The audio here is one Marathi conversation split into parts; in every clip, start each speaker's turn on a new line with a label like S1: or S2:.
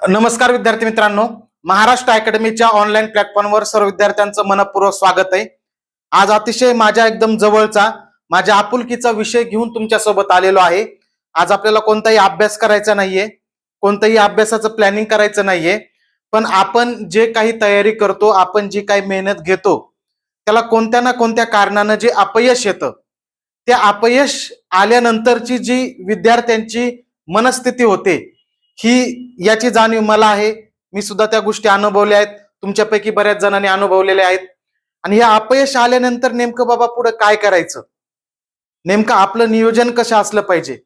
S1: नमस्कार विद्यार्थी मित्रांनो, महाराष्ट्र अकॅडमीच्या ऑनलाईन प्लॅटफॉर्मवर सर्व विद्यार्थ्यांचं मनपूर्वक स्वागत आहे. आज अतिशय माझ्या एकदम जवळचा, माझ्या आपुलकीचा विषय घेऊन तुमच्या सोबत आलेलो आहे. आज आपल्याला कोणताही अभ्यास करायचा नाहीये, कोणताही अभ्यासाचं प्लॅनिंग करायचं नाहीये, पण आपण जे काही तयारी करतो, आपण जी काही मेहनत घेतो, त्याला कोणत्या ना कोणत्या कारणानं जे अपयश येतं, ते अपयश आल्यानंतरची जी विद्यार्थ्यांची मनस्थिती होते, ही याची जाणीव मला आहे. मी सुद्धा त्या गोष्टी अनुभवल्या आहेत, तुमच्यापैकी बऱ्याच जणांनी अनुभवलेल्या आहेत. आणि हे अपयश आल्यानंतर नेमकं बाबा पुढे काय करायचं, नेमकं आपलं नियोजन कसं असलं पाहिजे,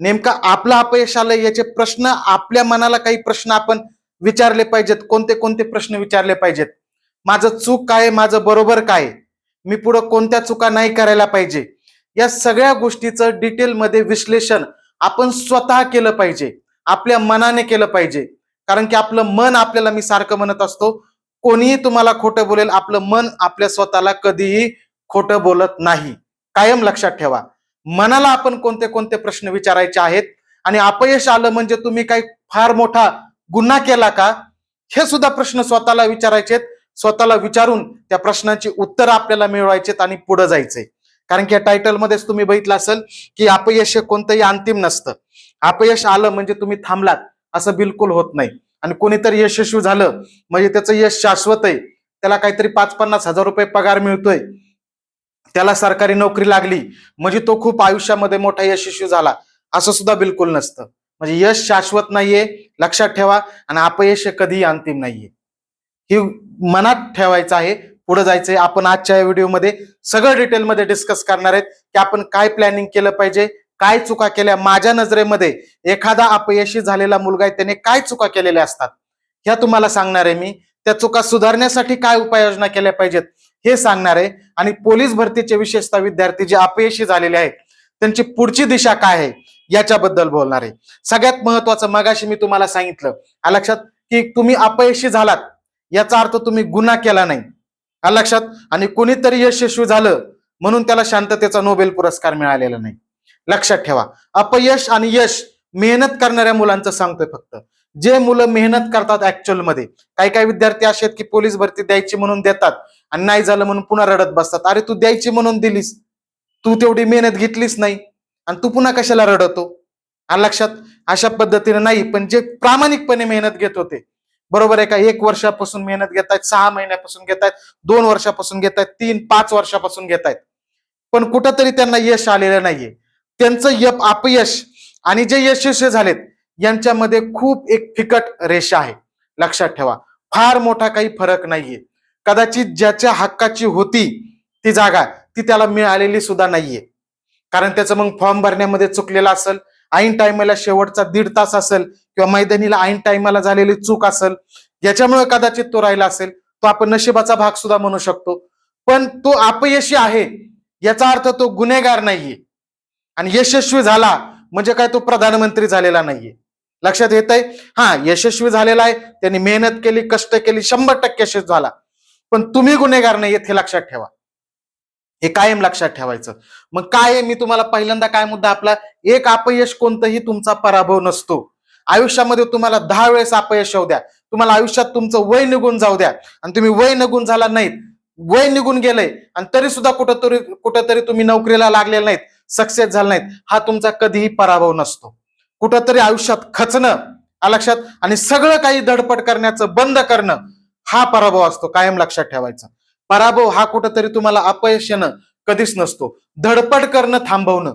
S1: नेमकं आपलं अपयश आलं याचे प्रश्न, आपल्या मनाला काही प्रश्न आपण विचारले पाहिजेत. कोणते कोणते प्रश्न विचारले पाहिजेत? माझं चूक काय, माझं बरोबर काय, मी पुढे कोणत्या चुका नाही करायला पाहिजे, या सगळ्या गोष्टीचं डिटेलमध्ये विश्लेषण आपण स्वतः केलं पाहिजे, आपल्या मनाने केलं पाहिजे. कारण की आपलं मन आपल्याला, मी सारखं म्हणत असतो, कोणीही तुम्हाला खोटं बोलेल, आपलं मन आपल्या स्वतःला कधीही खोटं बोलत नाही. कायम लक्षात ठेवा, मनाला आपण कोणते कोणते प्रश्न विचारायचे आहेत. आणि अपयश आलं म्हणजे तुम्ही काही फार मोठा गुन्हा केला का, हे सुद्धा प्रश्न स्वतःला विचारायचे. स्वतःला विचारून त्या प्रश्नांची उत्तर आपल्याला मिळवायचेत आणि पुढे जायचंय. कारण की या टायटलमध्येच तुम्ही बघितलं असेल की अपयश हे कोणतंही अंतिम नसतं. अपयश आलं म्हणजे तुम्ही थांबलात असं बिलकुल होत नाही. आणि कोणीतरी यशस्वी झालं म्हणजे त्याचं यश शाश्वत आहे, त्याला काहीतरी 50-50 हजार रुपये पगार मिळतोय, त्याला सरकारी नोकरी लागली म्हणजे तो खूप आयुष्यामध्ये मोठा यशस्वी झाला, असं सुद्धा बिलकुल नसतं. म्हणजे यश शाश्वत नाहीये, लक्षात ठेवा. आणि अपयश कधीही अंतिम नाहीये, ही मनात ठेवायचं आहे. पुढे जायचंय. आपण आजच्या या व्हिडिओमध्ये सगळं डिटेलमध्ये डिस्कस करणार आहेत की आपण काय प्लॅनिंग केलं पाहिजे, काय चुका केल्या. माझ्या नजरेमध्ये एखादा अपयशी झालेला मुलगा आहे, त्याने काय चुका केलेल्या असतात ह्या तुम्हाला सांगणार आहे मी. त्या चुका सुधारण्यासाठी काय उपाययोजना केल्या पाहिजेत हे सांगणार आहे. आणि पोलीस भरतीचे विशेषतः विद्यार्थी जे अपयशी झालेले आहेत, त्यांची पुढची दिशा काय आहे याच्याबद्दल बोलणार आहे. सगळ्यात महत्वाचं, मगाशी मी तुम्हाला सांगितलं लक्षात, की तुम्ही अपयशी झालात याचा अर्थ तुम्ही गुन्हा केला नाही, लक्षात. आणि कोणीतरी यशस्वी झालं म्हणून त्याला शांततेचा नोबेल पुरस्कार मिळालेला नाही, लक्षात ठेवा. अपयश आणि यश मेहनत करणाऱ्या मुलांचं सांगतोय फक्त. जे मुलं मेहनत करतात ऍक्च्युअल मध्ये, काही काही विद्यार्थी असे आहेत की पोलीस भरती द्यायची म्हणून देतात आणि नाही झालं म्हणून पुन्हा रडत बसतात. अरे तू द्यायची म्हणून दिलीस, तू तेवढी मेहनत घेतलीच नाही आणि तू पुन्हा कशाला रडतो, लक्षात. अशा पद्धतीने नाही, पण जे प्रामाणिकपणे मेहनत घेत होते, बरोबर आहे का, 1 वर्षापासून मेहनत घेत आहेत, 6 महिन्यापासून घेत आहेत, 2 वर्षापासून घेत आहेत, 3-5 वर्षापासून घेत आहेत, पण कुठंतरी त्यांना यश आलेलं नाहीये. त्यांचं अपयश आणि जे यशस्वी झालेत यांच्यामध्ये खूप एक फिकट रेषा आहे, लक्षात ठेवा. फार मोठा काही फरक नाहीये. कदाचित ज्याच्या हक्काची होती ती जागा, ती त्याला मिळालेली सुद्धा नाहीये. कारण त्याचं मग फॉर्म भरण्यामध्ये चुकलेला असेल, ऐन टायमाला शेवटचा 1.5 तास असेल, किंवा मैदानीला ऐन टायमाला झालेली चूक असेल, याच्यामुळे कदाचित तो राहिला असेल. तो आपण नशिबाचा भाग सुद्धा म्हणू शकतो. पण तो अपयशी आहे याचा अर्थ तो गुन्हेगार नाहीये. आणि यशस्वी झाला म्हणजे काय तो प्रधानमंत्री झालेला नाहीये, लक्षात येत आहे. हा, यशस्वी झालेला आहे, त्यांनी मेहनत केली, कष्ट केली, 100% यशस्वी झाला, पण तुम्ही गुन्हेगार नाहीयेत हे लक्षात ठेवा. हे कायम लक्षात ठेवायचं. मग काय मी तुम्हाला पहिल्यांदा काय मुद्दा आपला, एक अपयश कोणतंही तुमचा पराभव नसतो. आयुष्यामध्ये तुम्हाला 10 वेळेस अपयश येऊ द्या, तुम्हाला आयुष्यात तुमचं वय निघून जाऊ द्या, आणि तुम्ही वय निघून झाला नाहीत, वय निघून गेलंय आणि तरी सुद्धा कुठंतरी तुम्ही नोकरीला लागलेले नाहीत, सक्सेस झाला नाहीत, हा तुमचा कधीही पराभव नसतो. कुठंतरी आयुष्यात खचणं, लक्षात, आणि सगळं काही धडपड करण्याचं बंद करणं, हा पराभव असतो. कायम लक्षात ठेवायचं. पराभव हा कुठंतरी तुम्हाला अपयश येणं कधीच नसतो. धडपड करणं थांबवणं,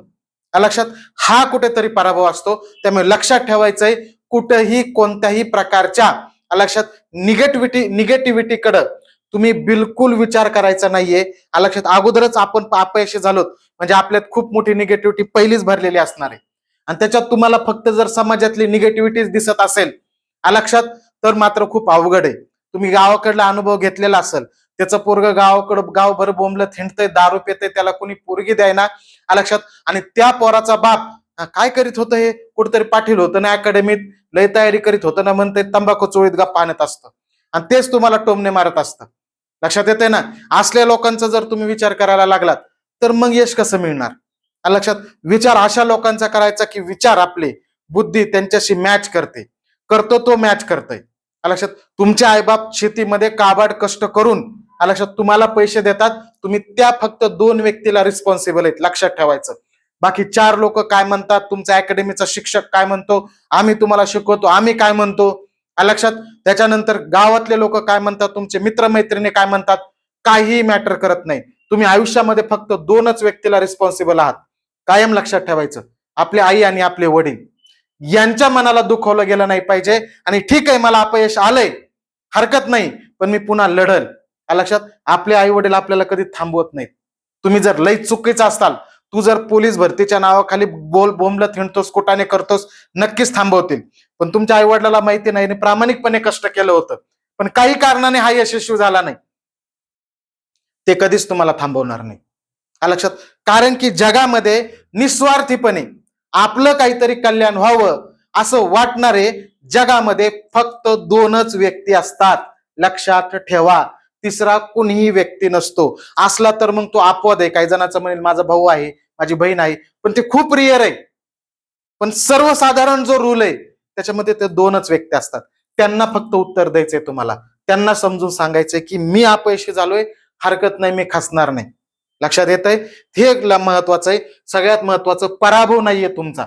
S1: लक्षात, हा कुठेतरी पराभव असतो. त्यामुळे लक्षात ठेवायचंय, कुठेही कोणत्याही प्रकारच्या, लक्षात, निगेटिव्हिटीकडे तुम्ही बिलकुल विचार करायचा नाहीये, लक्षात. अगोदरच आपण अपयशी झालो म्हणजे आपल्यात खूप मोठी निगेटिव्हिटी पहिलीच भरलेली असणार आहे. आणि त्याच्यात तुम्हाला फक्त जर समाजातली निगेटिव्हिटी दिसत असेल, लक्षात, तर मात्र खूप अवघड आहे. तुम्ही गावाकडला अनुभव घेतलेला असेल, त्याचं पोरग गावाकडं गावभर बोंबलं थिंडतंय, दारू पितंय, त्याला कोणी पोरगी द्यायना, लक्षात. आणि त्या पोराचा बाप काय करीत होतं, हे कुठेतरी पाठील होतं ना अकॅडमीत, लय तयारी करीत होतं ना, म्हणते तंबाखू चोळीत गप्पा आणत असतं आणि तेच तुम्हाला टोमणे मारत असतं, लक्षात येते ना. असल्या लोकांचा जर तुम्ही विचार करायला लागलात तर मग यश कसं मिळणार, लक्षात. विचार अशा लोकांचा करायचा की विचार आपले, बुद्धी त्यांच्याशी मॅच करते. करतो तो मॅच करतोय. लक्षात, तुमचे आईबाप शेतीमध्ये काबाड कष्ट करून लक्षात तुम्हाला पैसे देतात. तुम्ही त्या फक्त 2 व्यक्तीला रिस्पॉन्सिबल आहेत, लक्षात ठेवायचं. बाकी 4 लोक काय म्हणतात, तुमचा अकॅडमीचा शिक्षक काय म्हणतो, आम्ही तुम्हाला शिकवतो, आम्ही काय म्हणतो लक्षात. त्याच्यानंतर गावातले लोक काय म्हणतात, तुमचे मित्रमैत्रिणी काय म्हणतात, काही मॅटर करत नाही. तुम्ही आयुष्यामध्ये फक्त 2च व्यक्तीला रिस्पॉन्सिबल आहात. कायम लक्षात ठेवायचं, आपली आई आणि आपले वडील. यांच्या मनाला दुखवलं गेलं नाही पाहिजे. आणि ठीक आहे, मला अपयश आलंय, हरकत नाही, पण मी पुन्हा लढल. लक्षात, आपले आई वडील आपल्याला कधी थांबवत नाहीत. तुम्ही जर लई चुकीचं असताल, तू जर पोलीस भरतीच्या नावाखाली बोंबलत हिंडतोस, कुटाने करतोस, नक्कीच थांबवतील. पण तुमच्या आई वडिलांना माहिती नाही, प्रामाणिकपणे कष्ट केलं होतं, पण काही कारणाने हा यशस्वी झाला नाही, ते कधीच तुम्हाला थांबवणार नाही. लक्षात, कारण की जगामध्ये निस्वार्थीपणे आपलं काहीतरी कल्याण व्हावं असं वाटणारे जगामध्ये फक्त 2च व्यक्ती असतात. लक्षात ठेवा, तिसरा कुणीही व्यक्ती नसतो. असला तर मग तो अपवाद आहे. काही जणांचं म्हणेल माझा भाऊ आहे, माझी बहीण आहे, पण ते खूप रिअर आहे. पण सर्वसाधारण जो रूल आहे त्याच्यामध्ये ते 2च व्यक्ती असतात. त्यांना फक्त उत्तर द्यायचंय तुम्हाला, त्यांना समजून सांगायचंय की मी अपयशी झालोय, हरकत नाही, मी खचणार नाही. लक्षात येतंय, हे महत्वाचं आहे. सगळ्यात महत्वाचं, पराभव नाहीये तुमचा.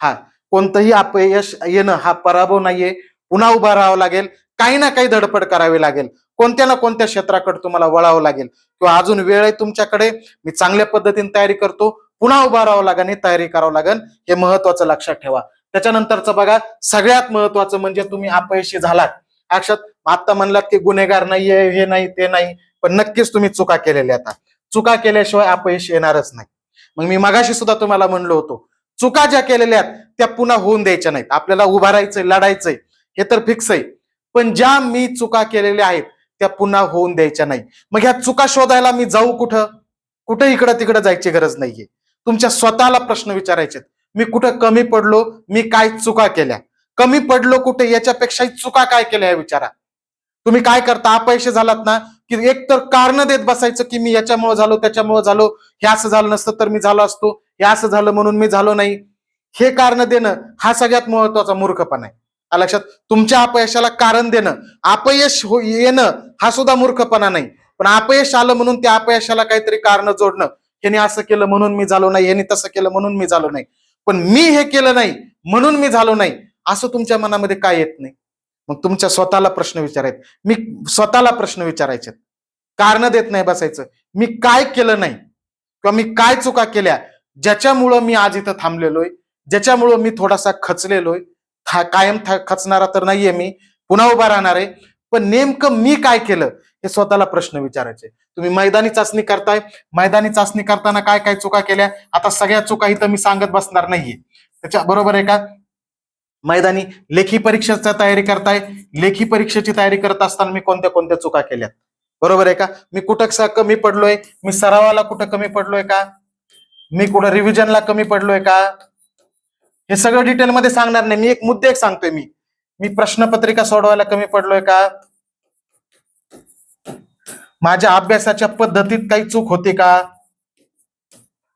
S1: हा, कोणतंही अपयश येणं हा पराभव नाहीये. पुन्हा उभा राहावं लागेल, काही ना काही धडपड करावी लागेल, कोणत्या ना कोणत्या क्षेत्राकडे तुम्हाला वळावं लागेल, किंवा अजून वेळ आहे तुमच्याकडे, मी चांगल्या पद्धतीने तयारी करतो, पुन्हा उभा राहावं लागेल, हे तयारी करावं लागेल. हे महत्वाचं लक्षात ठेवा. त्याच्यानंतरचं बघा, सगळ्यात महत्वाचं म्हणजे तुम्ही अपयशी झालात. लक्षात, आता म्हणलात की गुन्हेगार नाहीये, हे नाही ते नाही, पण नक्कीच तुम्ही चुका केलेल्या. आता चुका केल्याशिवाय अपयश येणारच नाही. मग मी मगाशी सुद्धा तुम्हाला म्हणलो होतो, चुका ज्या केलेल्या त्या पुन्हा होऊन द्यायच्या नाहीत. आपल्याला उभा राहायचंय, लढायचंय, हे तर फिक्स आहे, पण ज्या मी चुका केलेल्या आहेत त्या पुन्हा होऊन द्यायच्या नाही. मग ह्या चुका शोधायला मी जाऊ कुठं? कुठं इकडं तिकडं जायची गरज नाहीये. तुमच्या स्वतःला प्रश्न विचारायचे, मी कुठं कमी पडलो, मी काय चुका केल्या, कमी पडलो कुठे, याच्यापेक्षा चुका काय केल्या हे विचारा. तुम्ही काय करता, अपयशी झालात ना, की एक तर कारण देत बसायचं की मी याच्यामुळे झालो, त्याच्यामुळे झालो, हे असं झालं नसतं तर मी झालो असतो, हे असं झालं म्हणून मी झालो नाही. हे कारण देणं हा सगळ्यात महत्वाचा मूर्खपणा आहे. लक्षात, तुमच्या अपयशाला कारण देणं, अपयश येणं हा सुद्धा मूर्खपणा नाही. पण अपयश आलं म्हणून त्या अपयशाला काहीतरी कारण जोडणं, ह्याने असं केलं म्हणून मी झालो नाही, ह्याने तसं केलं म्हणून मी झालो नाही, पण मी हे केलं नाही म्हणून मी झालो नाही, असं तुमच्या मनामध्ये काय येत नाही? मग तुमच्या स्वतःला प्रश्न विचारायचे, मी स्वतःला प्रश्न विचारायचे, कारण देत नाही बसायचं, मी काय केलं नाही किंवा मी काय चुका केल्या ज्याच्यामुळं मी आज इथं थांबलेलोय, ज्याच्यामुळं मी थोडासा खचलेलोय. कायम खचणारा तर नाहीये मी, पुन्हा उभा राहणार आहे, पण नेमकं मी काय केलं हे स्वतःला प्रश्न विचारायचे. तुम्ही मैदानी चाचणी करताय, मैदानी चाचणी करताना काय काय चुका केल्या, आता सगळ्या चुका इथं मी सांगत बसणार नाहीये. त्याच्या बरोबर आहे का? मैदानी लेखी परीक्षेची तयारी करताय, लेखी परीक्षेची तयारी करत असताना मी कोणत्या कोणत्या चुका केल्या, बरोबर आहे का? मी कुठं कमी पडलोय, मी सरावाला कुठं कमी पडलोय का, मी कुठं रिव्हिजनला कमी पडलोय का, हे सगळं डिटेलमध्ये सांगणार नाही. मी एक मुद्दे सांगतोय, मी मी प्रश्नपत्रिका सोडवायला कमी पडलोय का, माझ्या अभ्यासाच्या पद्धतीत काही चूक होती का,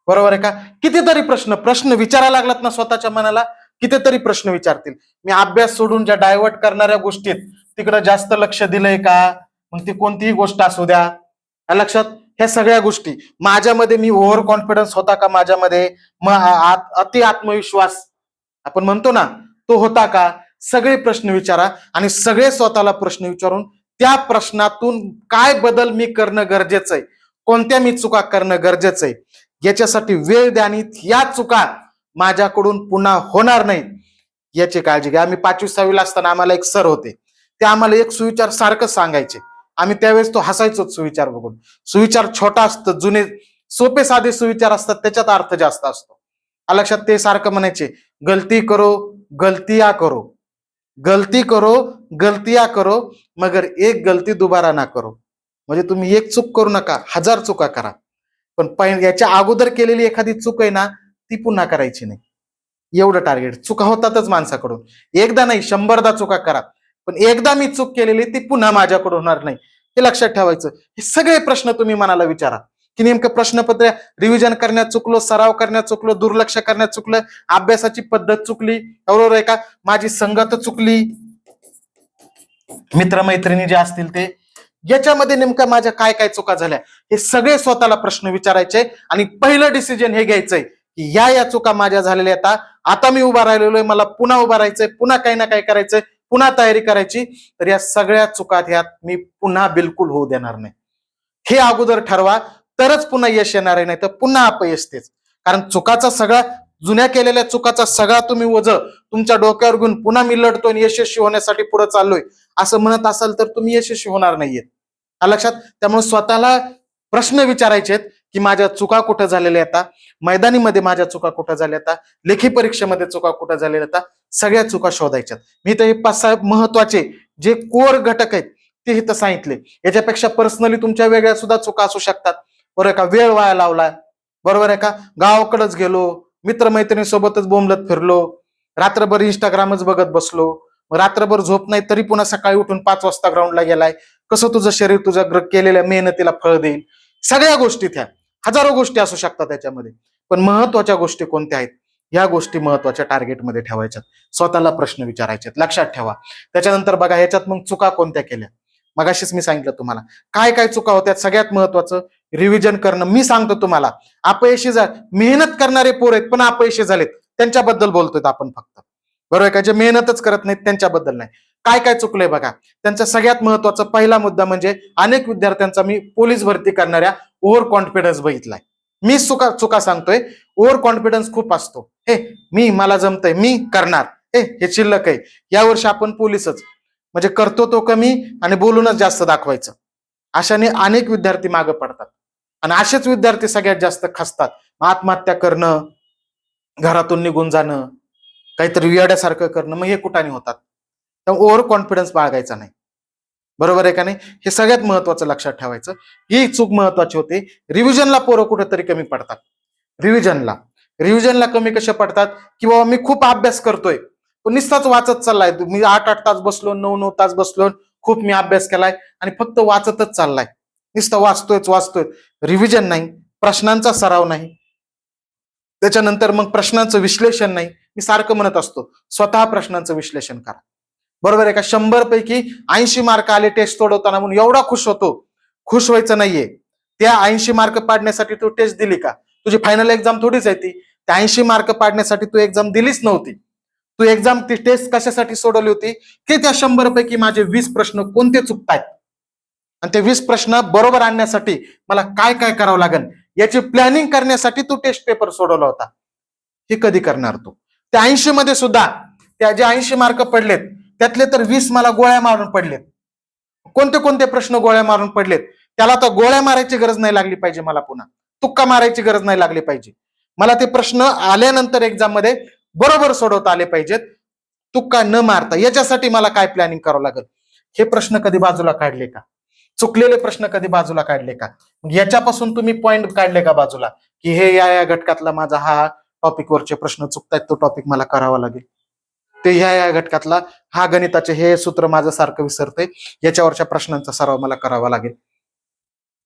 S1: बरोबर आहे का? कितीतरी प्रश्न विचारायला लागलात ना स्वतःच्या मनाला, कितीतरी प्रश्न विचारतील. मी अभ्यास सोडून ज्या डायव्हर्ट करणाऱ्या गोष्टीत तिकडे जास्त लक्ष दिलंय का, मग ती कोणतीही गोष्ट असू द्या. लक्षात, ह्या सगळ्या गोष्टी माझ्यामध्ये, मी ओव्हर कॉन्फिडन्स होता का माझ्यामध्ये, अति आत्मविश्वास आपण म्हणतो ना, तो होता का, सगळे प्रश्न विचारा. आणि सगळे स्वतःला प्रश्न विचारून त्या प्रश्नातून काय बदल मी करणं गरजेचं आहे, कोणत्या मी चुका करणं गरजेचं आहे, याच्यासाठी वेळ द्या आणि या चुका माझ्याकडून पुन्हा होणार नाही याची काळजी घ्या. आम्ही 5वी 6वी ला असताना आम्हाला एक सर होते, ते आम्हाला एक सुविचार सारखं सांगायचे. आम्ही त्यावेळेस तो हसायचो सुविचार बघून. सुविचार छोटा असतं, जुने सोपे साधे सुविचार असतात, त्याच्यात अर्थ जास्त असतो. लक्षात, ते सारखं म्हणायचे, गलती करो गलतियां करो, गलती करो गलतियां करो, मगर एक गलती दोबारा ना करो. म्हणजे तुम्ही एक चूक करू नका, 1000 चुका करा, पण याच्या अगोदर केलेली एखादी चूक आहे ना, ती पुन्हा करायची नाही. एवढं टार्गेट. चुका होतातच माणसाकडून, एकदा नाही 100दा चुका करा, पण एकदा मी चूक केलेली ती पुन्हा माझ्याकडून होणार नाही, हे लक्षात ठेवायचं. हे सगळे प्रश्न तुम्ही मनाला विचारा की नेमकं प्रश्नपत्र रिव्हिजन करण्यात चुकलो, सराव करण्यात चुकलो, दुर्लक्ष करण्यात चुकलं, अभ्यासाची पद्धत चुकली, बरोबर आहे का, माझी संगत चुकली, मित्रमैत्रिणी जे असतील ते, याच्यामध्ये नेमक्या माझ्या काय काय चुका झाल्या, हे सगळे स्वतःला प्रश्न विचारायचे आणि पहिलं डिसिजन हे घ्यायचंय की या चुका माझ्या झालेल्या आहेत, आता मी उभा राहिलेलो आहे, मला पुन्हा उभा राहायचंय, पुन्हा काही ना काही करायचंय, पुन्हा तयारी करायची. तर या सगळ्या चुका ह्यात मी पुन्हा बिलकुल होऊ देणार नाही, हे अगोदर ठरवा. तरच पुन्हा यश येणार आहे, नाही तर पुन्हा अपयश तेच. कारण चुकाचा सगळा, जुन्या केलेल्या चुकाचा सगळा तुम्ही ओझं तुमच्या डोक्यावर घेऊन पुन्हा मी लढतोय आणि यशस्वी होण्यासाठी पुढे चाललोय असं म्हणत असाल तर तुम्ही यशस्वी होणार नाहीयेत. लक्षात. त्यामुळे स्वतःला प्रश्न विचारायचे आहेत की माझ्या चुका कुठं झालेल्या आहेत, मैदानीमध्ये माझ्या चुका कुठं झाल्या आहेत, लेखी परीक्षेमध्ये चुका कुठं झालेल्या आहेत, सगळ्या चुका शोधायच्यात. मी तर हे 5-6 महत्वाचे जे कोर घटक आहेत ते इथं सांगितले. याच्यापेक्षा पर्सनली तुमच्या वेगळ्या सुद्धा चुका असू शकतात. बरोबर का, वेळ वाया लावला, बरोबर आहे का, गावाकडेच गेलो, मित्रमैत्रिणीसोबतच बोंबलत फिरलो, रात्रभर इंस्टाग्रामच बघत बसलो, रात्रभर झोप नाही तरी पुन्हा सकाळी उठून 5 वाजता ग्राउंडला गेलाय, कसं तुझं शरीर तुझ्या केलेल्या मेहनतीला फळ देईल. सगळ्या गोष्टी त्या, हजारो गोष्टी असू शकतात त्याच्यामध्ये, पण महत्वाच्या गोष्टी कोणत्या आहेत, या गोष्टी महत्वाच्या टार्गेटमध्ये ठेवायच्यात. स्वतःला प्रश्न विचारायचे, लक्षात ठेवा. त्याच्यानंतर बघा ह्याच्यात मग चुका कोणत्या केल्या. मगाशीच मी सांगितलं तुम्हाला काय काय चुका होत्या. सगळ्यात महत्वाचं रिव्हिजन करणं. मी सांगतो तुम्हाला, अपयशी मेहनत करणारे पोर आहेत पण अपयशी झालेत त्यांच्याबद्दल बोलतोय आपण फक्त, बरोबर का. जे मेहनतच करत नाहीत त्यांच्याबद्दल नाही. काय काय चुकलंय बघा. त्यांचा सगळ्यात महत्वाचा पहिला मुद्दा म्हणजे अनेक विद्यार्थ्यांचा मी पोलीस भरती करणाऱ्या ओव्हर कॉन्फिडन्स बघितलाय. मी चुका सांगतोय. ओव्हर कॉन्फिडन्स खूप असतो. हे मला जमतंय, मी करणार, हे शिल्लक आहे, यावर्षी आपण पोलीसच, म्हणजे करतो तो कमी आणि बोलूनच जास्त दाखवायचं. अशाने अनेक विद्यार्थी मागे पडतात आणि असेच विद्यार्थी सगळ्यात जास्त खचतात. आत्महत्या करणं, घरातून निघून जाणं, काहीतरी वेड्यासारखं करणं, मग हे कुठाने होतात. त्यामुळे ओव्हर कॉन्फिडन्स बाळगायचा नाही, बरोबर आहे का नाही. हे सगळ्यात महत्वाचं लक्षात ठेवायचं. ही चूक महत्वाची होते. रिव्हिजनला पोरं कुठेतरी कमी पडतात. रिव्हिजनला कमी कशा पडतात की बाबा मी खूप अभ्यास करतोय पण नुसताच वाचत चाललाय, मी 8-8 तास बसलो, 9-9 तास बसलो, खूप मी अभ्यास केलाय आणि फक्त वाचतच चाललाय, नुसतं वाचतोय. रिव्हिजन नाही, प्रश्नांचा सराव नाही, त्याच्यानंतर मग प्रश्नांचं विश्लेषण नाही. मी सारखं म्हणत असतो स्वतः प्रश्नांचं विश्लेषण करा, बरोबर आहे का. 100 पैकी 80 मार्क आले टेस्ट सोडवताना म्हणून एवढा खुश होतो, खुश व्हायचं नाहीये. त्या 80 मार्क पाडण्यासाठी तू टेस्ट दिली का? तुझी फायनल एक्झाम थोडीच आहे ती. त्या 80 मार्क पाडण्यासाठी तू एक्झाम दिलीच नव्हती. तू एक्झाम ती टेस्ट कशासाठी सोडवली होती की त्या 100 पैकी माझे 20 प्रश्न कोणते चुकतायत आणि ते 20 प्रश्न बरोबर आणण्यासाठी मला काय काय करावं लागेल याची प्लॅनिंग करण्यासाठी तू टेस्ट पेपर सोडवला होता. हे कधी करणार तू? त्या 80 मध्ये सुद्धा त्या जे 80 मार्क पडलेत त्यातले तर 20 मला गोळ्या मारून पडलेत. कोणते कोणते प्रश्न गोळ्या मारून पडलेत? त्याला तर गोळ्या मारायची गरज नाही लागली पाहिजे, मला पुन्हा तुक्का मारायची गरज नाही लागली पाहिजे. मला ते प्रश्न आल्यानंतर एक्झाम मध्ये बरोबर सोडवता आले पाहिजेत, तुक्का न मारता. याच्यासाठी मला काय प्लॅनिंग करावं लागेल? हे प्रश्न कधी बाजूला काढले का? चुकलेले प्रश्न कधी बाजूला काढले का? याच्यापासून तुम्ही पॉइंट काढले का बाजूला की हे या घटकातला माझा हा टॉपिक वरचे प्रश्न चुकतायत, तो टॉपिक मला करावा लागेल. ते ह्या घटकातला हा गणिताचे हे सूत्र माझं सारखं विसरते, याच्यावरच्या प्रश्नांचा सराव मला करावा लागेल.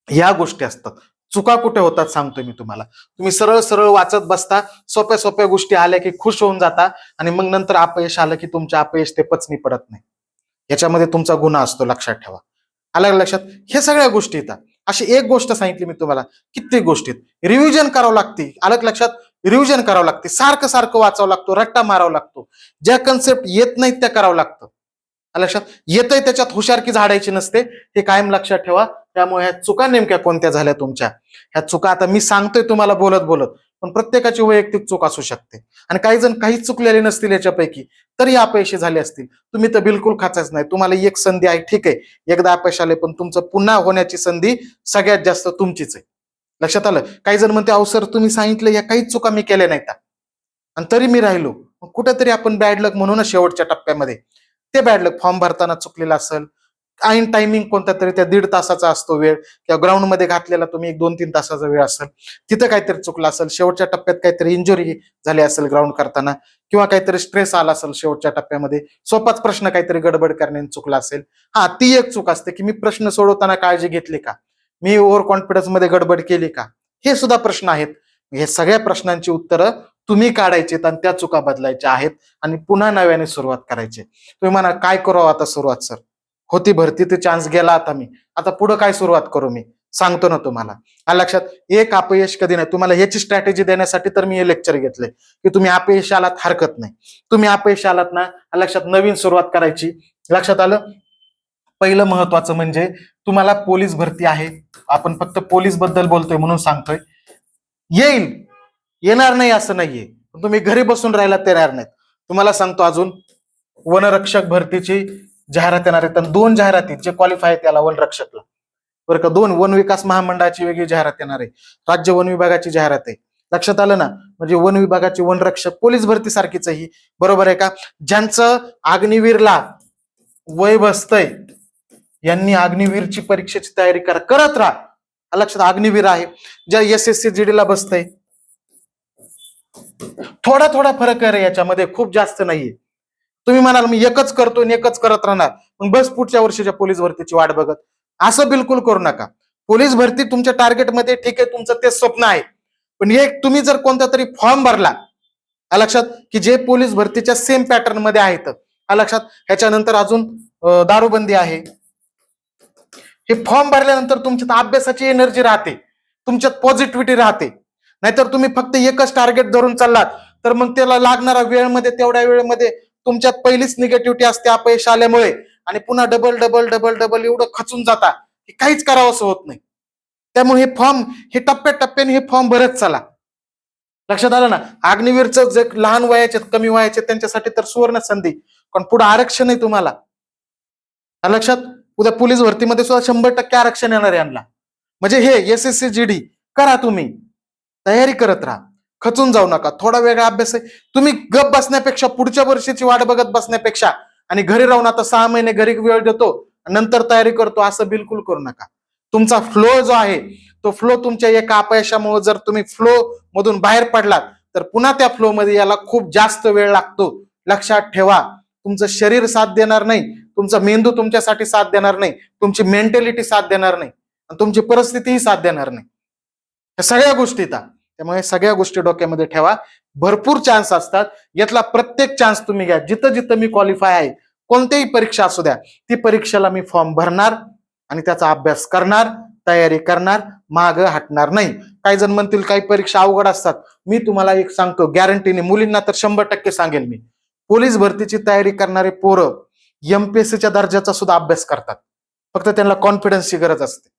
S1: ह्या गोष्टी असतात. चुका कुठे होतात सांगतोय मी तुम्हाला. तुम्ही सरळ सरळ वाचत बसता, सोप्या सोप्या गोष्टी आल्या की खुश होऊन जाता आणि मग नंतर अपयश आलं की तुमच्या अपयश ते पचनी पडत नाही. याच्यामध्ये तुमचा गुन्हा असतो, लक्षात ठेवा. आलं लक्षात. हे सगळ्या गोष्टी येतात. अशी एक गोष्ट सांगितली मी तुम्हाला, कित्येक गोष्टीत रिव्हिजन करावं लागते. आलं लक्षात. रिव्हिजन करावं लागते, सारखं सारखं वाचावं लागतो, रट्टा मारावं लागतो. ज्या कन्सेप्ट येत नाहीत त्या करावं लागतं. लक्षात येतंय त्याच्यात हुशारकी झाडायची नसते, हे कायम लक्षात ठेवा. त्यामुळे ह्या चुका नेमक्या कोणत्या झाल्या तुमच्या, ह्या चुका आता मी सांगतोय तुम्हाला बोलत बोलत, पण प्रत्येकाची वैयक्तिक चूक असू शकते आणि काही जण काहीच चुकलेले नसतील याच्यापैकी तरी अपयशी झाले असतील. तुम्ही तर बिलकुल खाचाच नाही. तुम्हाला एक संधी आहे, ठीक आहे, एकदा अपयश आले, पण तुमचं पुन्हा होण्याची संधी सगळ्यात जास्त तुमचीच आहे. लक्षात आलं. काही जण म्हणते अहो सर तुम्ही सांगितलं या काहीच चुका मी केल्या नाहीत आणि तरी मी राहिलो. कुठेतरी आपण बॅड लक म्हणून शेवटच्या टप्प्यामध्ये ते बॅड लक, फॉर्म भरताना चुकलेला असेल, ऐन टायमिंग कोणता तरी त्या 1.5 तासाचा असतो वेळ, किंवा ग्राउंड मध्ये घातलेला तुम्ही 2-3 तासाचा वेळ असेल, तिथं काहीतरी चुकला असेल, शेवटच्या टप्प्यात काहीतरी इंजुरी झाली असेल ग्राउंड करताना, किंवा काहीतरी स्ट्रेस आला असेल शेवटच्या टप्प्यामध्ये, सोपाच प्रश्न काहीतरी गडबड करण्याने चुकला असेल. हा, ती एक चूक असते की मी प्रश्न सोडवताना काळजी घेतली का, मी ओव्हर कॉन्फिडन्स मध्ये गडबड केली का, हे सुद्धा प्रश्न आहेत. हे सगळ्या प्रश्नांची उत्तरं तुम्ही काढायचीत आणि त्या चुका बदलायच्या आहेत आणि पुन्हा नव्याने सुरुवात करायची. तुम्ही म्हणा काय करावं आता सुरुवात सर, होती भरती, ते चान्स गेला. आता पुढे काय सुरुवात करू मी सांगतो ना तुम्हाला. आलं लक्षात? एक अपयश कधी नाही. तुम्हाला ह्याची स्ट्रॅटेजी देण्यासाठी तर मी हे लेक्चर घेतलंय की तुम्ही अपयश आलात हरकत नाही. तुम्ही अपयश आलात ना, लक्षात, नवीन सुरुवात करायची. लक्षात आलं? पहिलं महत्वाचं म्हणजे तुम्हाला पोलीस भरती आहे. आपण फक्त पोलीस बद्दल बोलतोय म्हणून सांगतोय. येईल, येणार नाही असं नाहीये. तुम्ही घरी बसून राहिला ते येणार नाहीत. तुम्हाला सांगतो अजून, वनरक्षक भरतीची जाहिरात येणार आहे. तर 2 जाहिराती जे क्वालिफाय आहे त्याला वनरक्षकला, बरं का. 2 वन विकास महामंडळाची वेगळी जाहिरात येणार आहे, राज्य वन विभागाची जाहिरात आहे. लक्षात आलं ना? म्हणजे वन विभागाची वनरक्षक पोलीस भरती सारखीच आहे ही. बरोबर आहे का? ज्यांचं अग्निवीरला वय बसतंय यांनी अग्निवीरची परीक्षेची तयारी करत राहा. लक्षात? अग्निवीर आहे. ज्या SSC-GD ला बसतंय, थोडा थोडा फरक आहे याच्यामध्ये, खूप जास्त नाहीये. तुम्ही म्हणाल मी एकच करतो आणि एकच करत राहणार, मग बस पुढच्या वर्षीच्या पोलीस भरतीची वाट बघत. असं बिलकुल करू नका. पोलीस भरती तुमच्या टार्गेटमध्ये, ठीक आहे, तुमचं ते स्वप्न आहे, पण एक तुम्ही जर कोणता तरी फॉर्म भरला, लक्षात, की जे पोलीस भरतीच्या सेम पॅटर्न मध्ये आहेत, लक्षात. ह्याच्यानंतर अजून दारूबंदी आहे. हे फॉर्म भरल्यानंतर तुमच्यात अभ्यासाची एनर्जी राहते, तुमच्यात पॉझिटिव्हिटी राहते. नाहीतर तुम्ही फक्त एकच टार्गेट धरून चाललात तर मग त्याला लागणारा वेळमध्ये, तेवढ्या वेळेमध्ये तुमच्यात पहिलीच निगेटिव्हिटी असते अपयश आल्यामुळे, आणि पुन्हा डबल डबल डबल डबल एवढं खचून जाता की काहीच करावं असं होत नाही. त्यामुळे हे टप्प्याटप्प्याने हे फॉर्म भरत चला. लक्षात आलं ना? अग्निवीरचं जे लहान वयाचे, कमी वयाचे, त्यांच्यासाठी तर सुवर्ण संधी, पण पुढे आरक्षण आहे तुम्हाला. लक्षात? उद्या पोलीस भरतीमध्ये सुद्धा 100% आरक्षण येणार आहे यांना. म्हणजे हे SSC-GD करा, तुम्ही तयारी करत राहा, खचून जाऊ नका. थोडा वेगळा अभ्यास आहे. तुम्ही गप बसण्यापेक्षा, पुढच्या वर्षीची वाट बघत बसण्यापेक्षा, आणि घरी राहून आता 6 महिने घरी वेळ देतो नंतर तयारी करतो, असं बिलकुल करू नका. तुमचा फ्लो जो आहे, तो फ्लो तुमच्या एका अपयशामुळे जर तुम्ही फ्लो मधून बाहेर पडलात तर पुन्हा त्या फ्लो मध्ये याला खूप जास्त वेळ लागतो. लक्षात ठेवा. तुमचं शरीर साथ देणार नाही, तुमचा मेंदू तुमच्यासाठी साथ देणार नाही, तुमची मेंटॅलिटी साथ देणार नाही, आणि तुमची परिस्थितीही साथ देणार नाही. या सगळ्या गोष्टी येतात. त्यामुळे सगळ्या गोष्टी डोक्यामध्ये ठेवा. भरपूर चान्स असतात, यातला प्रत्येक चान्स तुम्ही घ्या. जिथं जिथं मी क्वालिफाय आहे, कोणत्याही परीक्षा असू द्या, ती परीक्षेला मी फॉर्म भरणार आणि त्याचा अभ्यास करणार, तयारी करणार, मागं हटणार नाही. काही जण म्हणतील काही परीक्षा अवघड असतात. मी तुम्हाला एक सांगतो गॅरंटीने, मुलींना तर 100% सांगेल मी, पोलीस भरतीची तयारी करणारे पोरं MPSCच्या दर्जाचा सुद्धा अभ्यास करतात. फक्त त्यांना कॉन्फिडन्सची गरज असते.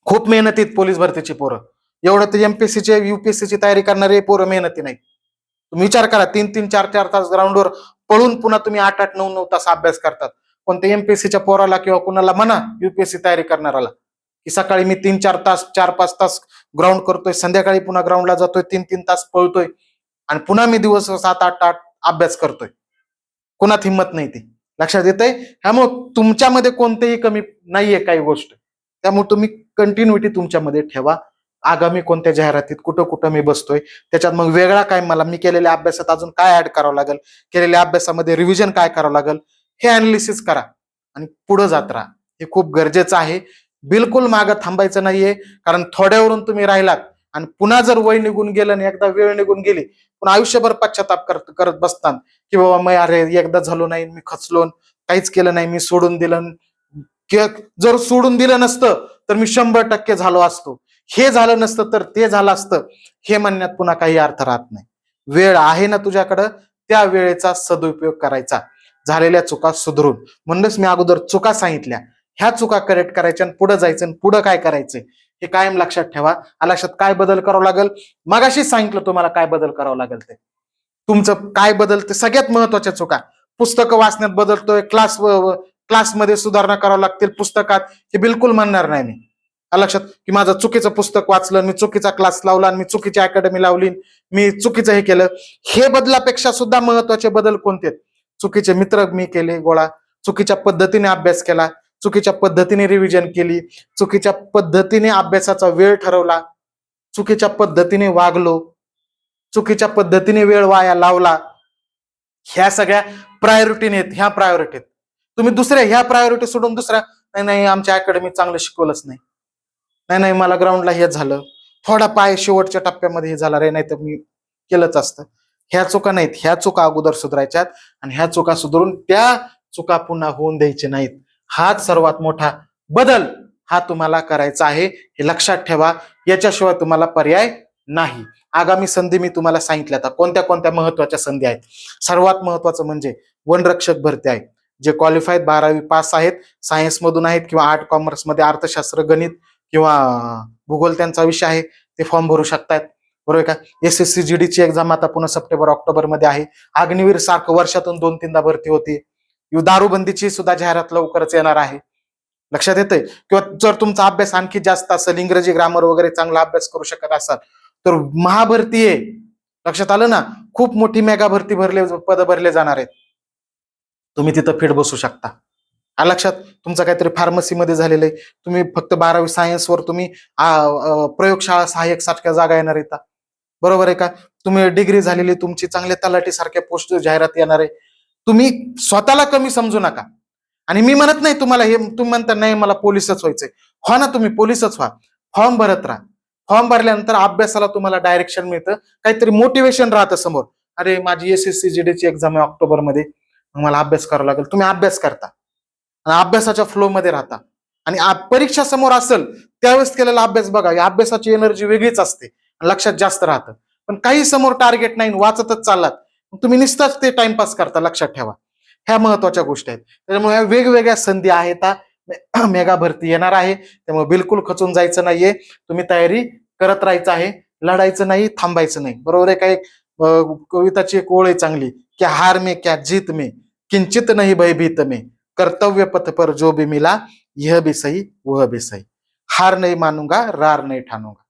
S1: खूप मेहनतीत पोलीस भरतीची पोरं. एवढं तर MPSCचे, UPSCची तयारी करणारे पोरं मेहनती नाहीत. तुम्ही विचार करा, 3-3, 4-4 तास ग्राउंडवर पळून पुन्हा तुम्ही 8-8, 9-9 तास अभ्यास करतात. कोणत्या MPSCच्या पोराला किंवा कुणाला म्हणा UPSC तयारी करणाराला, की सकाळी मी 3-4 तास, 4-5 तास ग्राउंड करतोय, संध्याकाळी पुन्हा ग्राउंडला जातोय, 3-3 तास पळतोय, आणि पुन्हा मी दिवस 7-8 अभ्यास करतोय. कोणात हिंमत नाही ती. लक्षात येतंय? त्यामुळे तुमच्यामध्ये कोणतेही कमी नाहीये काही गोष्ट. त्यामुळे तुम्ही कंटिन्युटी तुमच्यामध्ये ठेवा. आगामी कोणत्या जाहिरातीत कुठं कुठं मी बसतोय, त्याच्यात मग वेगळा काय, मला मी केलेल्या अभ्यासात अजून काय ऍड करावं लागेल, केलेल्या अभ्यासामध्ये रिव्हिजन काय करावं लागेल, हे अनालिसिस करा आणि पुढे जात राहा. हे खूप गरजेचं आहे. बिलकुल मागं थांबायचं नाहीये. कारण थोड्यावरून तुम्ही राहिलात आणि पुन्हा जर वय निघून गेलं आणि एकदा वेळ निघून गेली, पण आयुष्यभर पश्चाताप करत बसतात की बाबा मी, अरे एकदा झालो नाही, मी खचलो, काहीच केलं नाही, मी सोडून दिलं. जर सोडून दिलं नसतं तर मी 100% झालो असतो, हे झालं नसतं तर ते झालं असतं, हे म्हणण्यात पुन्हा काही अर्थ राहत नाही. वेळ आहे ना तुझ्याकडं, त्या वेळेचा सदुपयोग करायचा, झालेल्या चुका सुधारून. म्हणूनच मी अगोदर चुका सांगितल्या, ह्या चुका करेक्ट करायच्या आणि पुढे जायचं. आणि पुढे काय करायचंय हे कायम लक्षात ठेवा. लक्षात काय बदल करावं लागेल, मगाशीच सांगितलं तुम्हाला काय बदल करावं लागेल. ते तुमचं काय बदल, ते सगळ्यात महत्वाच्या चुका. पुस्तकं वाचण्यात बदलतोय, क्लासमध्ये सुधारणा करावं लागतील पुस्तकात, हे बिलकुल म्हणणार नाही मी. लक्षात, की माझं चुकीचं पुस्तक वाचलं, मी चुकीचा क्लास लावला, मी चुकीची अकॅडमी लावली, मी चुकीचं हे केलं. हे बदलापेक्षा सुद्धा महत्वाचे बदल कोणते? चुकीचे मित्र मी केले गोळा, चुकीच्या पद्धतीने अभ्यास केला, चुकीच्या पद्धतीने रिव्हिजन केली, चुकीच्या पद्धतीने अभ्यासाचा वेळ ठरवला, चुकीच्या पद्धतीने वागलो, चुकीच्या पद्धतीने वेळ वाया लावला. ह्या सगळ्या प्रायोरिटीने आहेत. ह्या प्रायोरिटीत तुम्ही दुसऱ्या, ह्या प्रायोरिटी सोडून दुसऱ्या, नाही नाही आमच्या अकॅडमी चांगलं शिकवलंच नाही, नाही नाही मला ग्राउंडला हे झालं, थोडा पाय शेवटच्या टप्प्यामध्ये हे झाला रे, नाही तर मी केलंच असतं. ह्या चुका नाहीत. ह्या चुका अगोदर सुधारायच्यात आणि ह्या चुका सुधारून त्या चुका पुन्हा होऊन द्यायचे नाहीत. हाच सर्वात मोठा बदल हा तुम्हाला करायचा आहे, हे लक्षात ठेवा. याच्याशिवाय तुम्हाला पर्याय नाही. आगामी संधी मी तुम्हाला सांगितल्या, आता कोणत्या कोणत्या महत्वाच्या संधी आहेत. सर्वात महत्वाचं म्हणजे वनरक्षक भरती आहे. जे क्वालिफाईड 12वी पास आहेत, सायन्स मधून आहेत किंवा आर्ट कॉमर्स मध्ये अर्थशास्त्र, गणित किंवा भूगोल त्यांचा विषय आहे, ते फॉर्म भरू शकतात. बरोबर का. SSC GD ची एक्झाम आता पुन्हा सप्टेंबर ऑक्टोबर मध्ये आहे. अग्निवीर सारखं वर्षातून 2-3दा भरती होती. दारूबंदीची सुद्धा जाहिरात लवकरच येणार आहे. लक्षात येतंय. किंवा जर तुमचा अभ्यास आणखी जास्त असेल, इंग्रजी ग्रामर वगैरे चांगला अभ्यास करू शकत असाल, तर महाभरती आहे. लक्षात आलं ना. खूप मोठी मेगा भरती पद भरले जाणार आहेत. तुम्ही तिथं फिट बसू शकता. आलं लक्षात. तुमचं काहीतरी फार्मसीमध्ये झालेलं आहे, तुम्ही फक्त 12वी सायन्सवर तुम्ही प्रयोगशाळा सहाय्यक सारख्या जागा येणार आहेत. बरोबर आहे का. तुम्ही डिग्री झालेली, तुमची चांगल्या तलाठी सारख्या पोस्ट जाहिरात येणार आहे. तुम्ही स्वतःला कमी समजू नका. आणि मी म्हणत नाही तुम्हाला हे, तुम्ही म्हणता नाही मला पोलीसच व्हायचंय, हो ना, तुम्ही पोलीसच व्हा. फॉर्म भरत राहा. फॉर्म भरल्यानंतर अभ्यासाला तुम्हाला डायरेक्शन मिळतं, काहीतरी मोटिवेशन राहतं समोर. अरे माझी SSC GD ची एक्झाम आहे ऑक्टोबरमध्ये, मला अभ्यास करावा लागेल. तुम्ही अभ्यास करता आणि अभ्यासाच्या फ्लो मध्ये राहता. आणि परीक्षा समोर असेल त्यावेळेस केलेला अभ्यास बघा, या अभ्यासाची एनर्जी वेगळीच असते, लक्षात जास्त राहतं. पण काही समोर टार्गेट नाही, वाचतच चाललात, तुम्ही नुसताच ते टाइमपास करता. लक्षात ठेवा, ह्या महत्वाच्या गोष्टी आहेत. त्याच्यामुळे वेगवेगळ्या संधी आहेत, मेगा भरती येणार आहे. त्यामुळे बिलकुल खचून जायचं नाहीये. तुम्ही तयारी करत राहायचं आहे, लढायचं नाही, थांबायचं नाही. बरोबर आहे. काही कविताची एक ओळ आहे चांगली, की हार में क्या जीत में, किंचित नहीं भयभीत में, कर्तव्य पथ पर जो भी मिला, यह भी सही वह भी सही. हार नाही मानूंगा, रार नाही ठाणूंगा.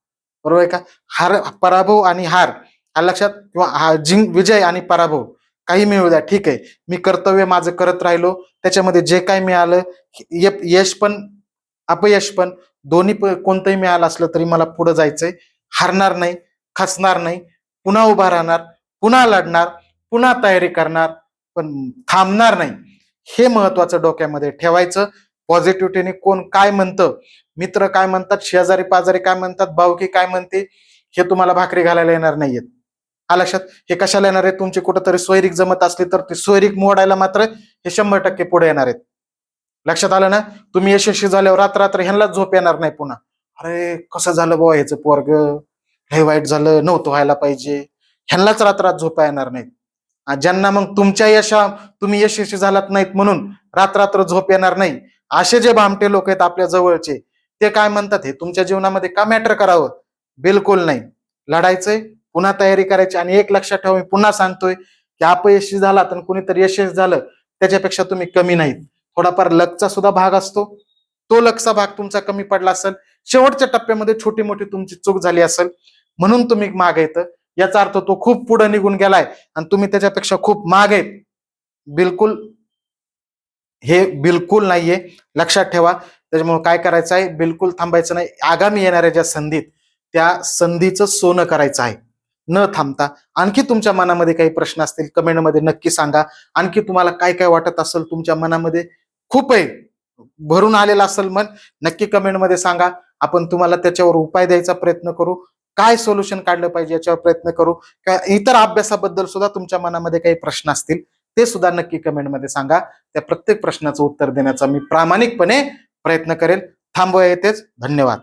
S1: बरोबर आहे का. हार, पराभव आणि हार लक्षात, किंवा विजय आणि पराभव काही मिळू द्या, ठीक आहे. मी कर्तव्य माझं करत राहिलो, त्याच्यामध्ये जे काही मिळालं, यश पण अपयश पण दोन्ही कोणतंही मिळालं असलं तरी मला पुढे जायचंय. हारणार नाही, खचणार नाही, पुन्हा उभा राहणार, पुन्हा लढणार, पुन्हा तयारी करणार, पण थांबणार नाही. हे महत्वाचं डोक्यामध्ये ठेवायचं. पॉझिटिव्हिटीने कोण काय म्हणतं, मित्र काय म्हणतात, शेजारी पाजारी काय म्हणतात, भाऊकी काय म्हणते, हे तुम्हाला भाकरी घालायला येणार नाहीयेत. हा लक्षात. हे कशाला येणार आहे, तुमची कुठंतरी सोयरीक जमत असली तर ते सोयरीक मोडायला मात्र हे 100% पुढे येणार आहेत. लक्षात आलं ना. तुम्ही यशस्वी झाल्यावर रात्र ह्यांनाच झोप येणार नाही पुन्हा. अरे कसं झालं बाबा ह्याचं पोरग, हे वाईट झालं, नव्हतं व्हायला पाहिजे, ह्यांनाच रात्रात झोपा येणार नाहीत. ज्यांना मग तुमच्या तुम्ही यशस्वी झालात नाहीत म्हणून रात्र झोप येणार नाही, असे जे भामटे लोक आहेत आपल्या जवळचे, ते काय म्हणतात हे तुमच्या जीवनामध्ये का मॅटर करावं. बिलकुल नाही. लढायचंय, पुन्हा तयारी करायची. आणि एक लक्षात ठेवा, मी पुन्हा सांगतोय, की अपयशी झाला तर कोणीतरी यशस्वी झालं त्याच्यापेक्षा तुम्ही कमी नाहीत. थोडाफार लकचा सुद्धा भाग असतो. तो लकचा भाग तुमचा कमी पडला असेल, शेवटच्या टप्प्यामध्ये छोटी मोठी तुमची चूक झाली असेल, म्हणून तुम्ही मागे येतं. याचा अर्थ तो खूप पुढे निघून गेलाय आणि तुम्ही त्याच्यापेक्षा खूप मागे आहेत. बिलकुल, हे बिलकुल नाहीये. लक्षात ठेवा. त्याच्यामुळे काय करायचं आहे, बिलकुल थांबायचं नाही. आगामी येणाऱ्या ज्या संधीत, त्या संधीचं सोनं करायचं आहे, न थांबता. आणखी तुमच्या मनामध्ये काही प्रश्न असतील कमेंटमध्ये नक्की सांगा. आणखी तुम्हाला काय काय वाटत असेल तुमच्या मनामध्ये, खूप आहे भरून आलेला असेल मन, नक्की कमेंटमध्ये सांगा. आपण तुम्हाला त्याच्यावर उपाय द्यायचा प्रयत्न करू. काय सोल्युशन काढलं पाहिजे याच्यावर प्रयत्न करू. इतर अभ्यासाबद्दल सुद्धा तुमच्या मनामध्ये काही प्रश्न असतील ते सुद्धा नक्की कमेंटमध्ये सांगा. त्या प्रत्येक प्रश्नाचं उत्तर देण्याचा मी प्रामाणिकपणे प्रयत्न करेल. थांबूया येथेच. धन्यवाद.